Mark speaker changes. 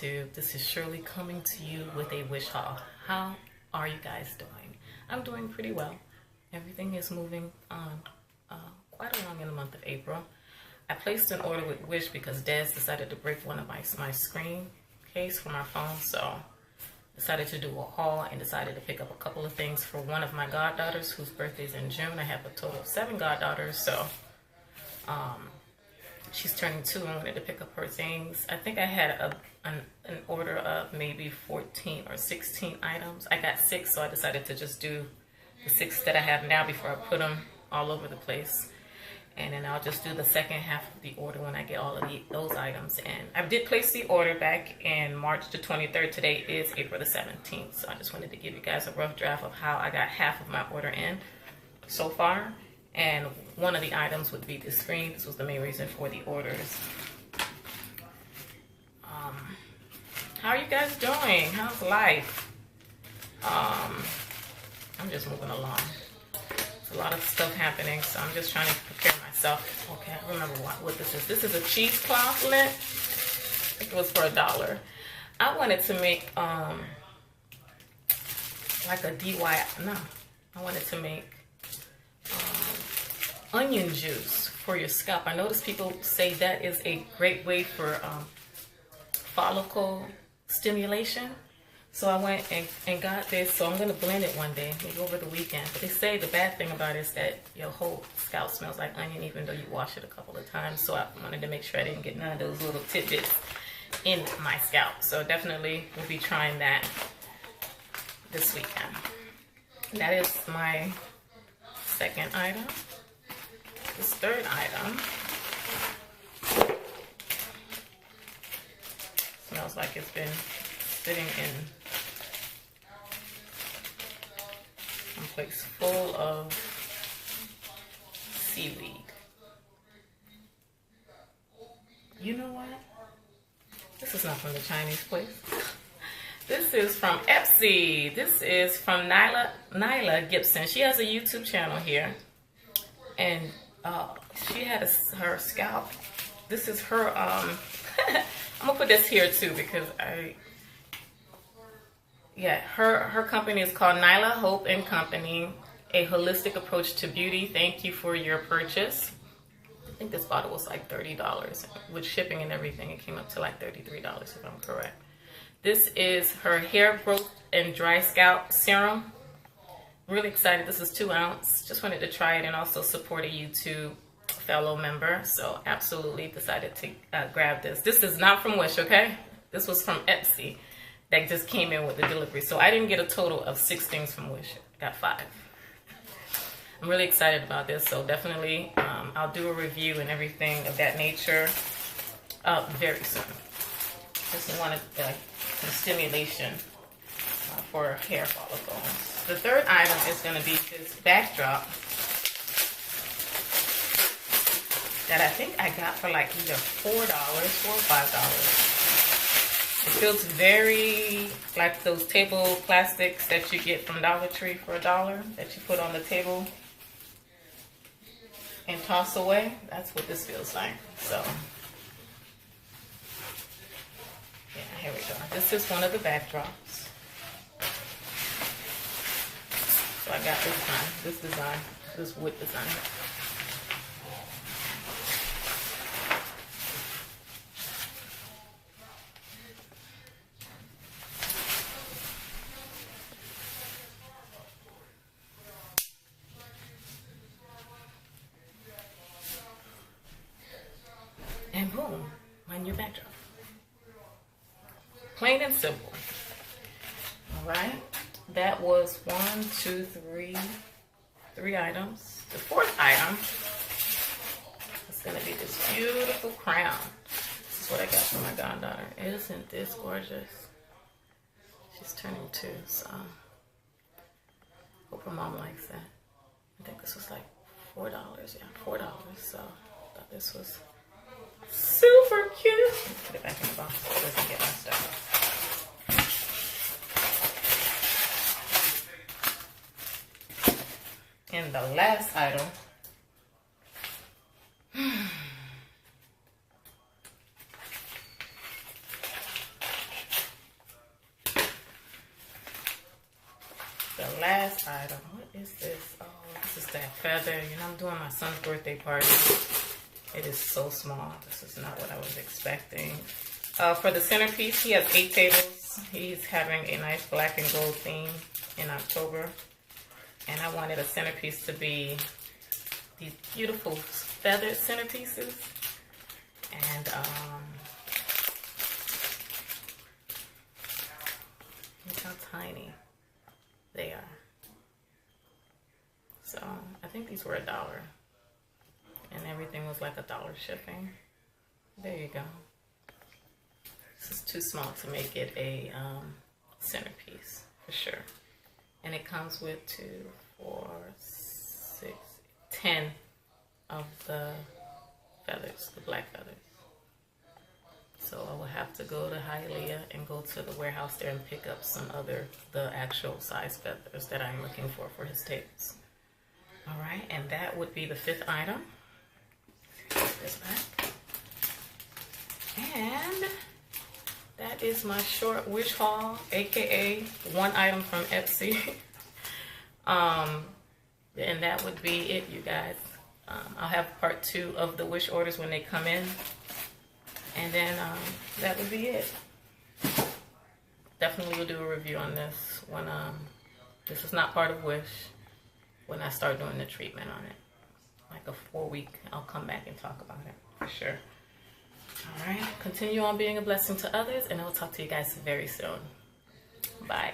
Speaker 1: YouTube. This is Shirley coming to you with a wish haul. How are you guys doing? I'm doing pretty well. Everything is moving on quite along in the month of April. I placed an order with Wish because Des decided to break one of my screen case for my phone, so decided to do a haul and decided to pick up a couple of things for one of my goddaughters whose birthday's in June. I have a total of 7 goddaughters, so she's turning 2 and wanted to pick up her things. I think I had an order of maybe 14 or 16 items. I got 6, so I decided to just do the 6 that I have now before I put them all over the place. And then I'll just do the second half of the order when I get all of those items in. I did place the order back in March the 23rd. Today is April the 17th. So I just wanted to give you guys a rough draft of how I got half of my order in so far. And one of the items would be the screen. This was the main reason for the orders. How are you guys doing? How's life? I'm just moving along. There's a lot of stuff happening, so I'm just trying to prepare myself. Okay, I remember what this is. This is a cheesecloth lint. I think it was for $1. I wanted to make like a I wanted to make onion juice for your scalp. I noticed people say that is a great way for follicle stimulation. So I went and got this. So I'm going to blend it one day, maybe over the weekend. But they say the bad thing about it is that your whole scalp smells like onion even though you wash it a couple of times. So I wanted to make sure I didn't get none of those little tidbits in my scalp. So definitely we'll be trying that this weekend. That is my second item. This third item smells like it's been sitting in some place full of seaweed. You know what? This is not from the Chinese place. This is from APS-C. This is from Nyla Gibson. She has a YouTube channel here. And she had her scalp. This is her, I'm gonna put this here too because her company is called Nyla Hope and Company, a holistic approach to beauty. Thank you for your purchase. I think this bottle was like $30. With shipping and everything, it came up to like $33 if I'm correct. This is her hair growth and dry scalp serum. Really excited. This is 2 ounce. Just wanted to try it and also support a YouTube fellow member. So absolutely decided to grab this. This is not from Wish, okay? This was from APS-C that just came in with the delivery. So I didn't get a total of 6 things from Wish. I got 5. I'm really excited about this. So definitely I'll do a review and everything of that nature very soon. Just wanted some stimulation for hair follicles. The third item is going to be this backdrop that I think I got for like either $4 or $5. It feels very like those table plastics that you get from Dollar Tree for $1 that you put on the table and toss away. That's what this feels like. So yeah, here we go. This is one of the backdrops. So I got this wood design. And boom, my new backdrop. Plain and simple. All right. That was 3 items. The 4th item is going to be this beautiful crown. This is what I got for my goddaughter. Isn't this gorgeous? She's turning 2, so hope her mom likes that. I think this was like $4. Yeah, $4. So I thought this was super cute. Let's put it back in the box so it doesn't get messed up. And the last item is this? Oh, this is that feather. You know, I'm doing my son's birthday party. It is so small. This is not what I was expecting. For the centerpiece, he has 8 tables. He's having a nice black and gold theme in October. And I wanted a centerpiece to be these beautiful feathered centerpieces. And look how tiny they are. So I think these were $1. And everything was like $1 shipping. There you go. This is too small to make it a centerpiece for sure. And it comes with 2, 4, 6, 10 of the feathers, the black feathers. So I will have to go to Hialeah and go to the warehouse there and pick up some other, the actual size feathers that I'm looking for his tables. All right, and that would be the 5th item. This back. And that is my short wish haul, aka one item from Etsy. And that would be it, you guys. I'll have part 2 of the wish orders when they come in. And then that would be it. Definitely will do a review on this when this is not part of Wish, when I start doing the treatment on it. Like a 4-week, I'll come back and talk about it for sure. All right, continue on being a blessing to others, and I will talk to you guys very soon. Bye.